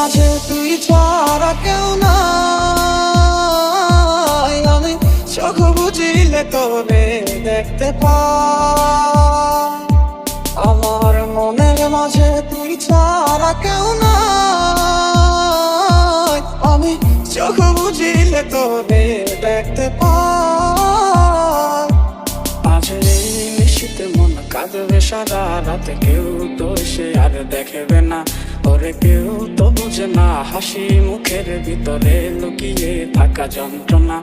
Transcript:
মাঝে তুই ছাড়া কেউ নাই, আমি চোখ বুঝিলে তোরে দেখতে পাই। আমার মনের মাঝে তুই ছাড়া কেউ নাই, আমি চোখ বুঝিলে তোরে দেখতে পাই। আজ এই নিশীতে মন কাঁদবে সারা রাত, কেউ তো সে আর দেখবে না, ওরে কেউ তো বুঝে না হাসি মুখের ভিতরে লুকিয়ে থাকা যন্ত্রণা।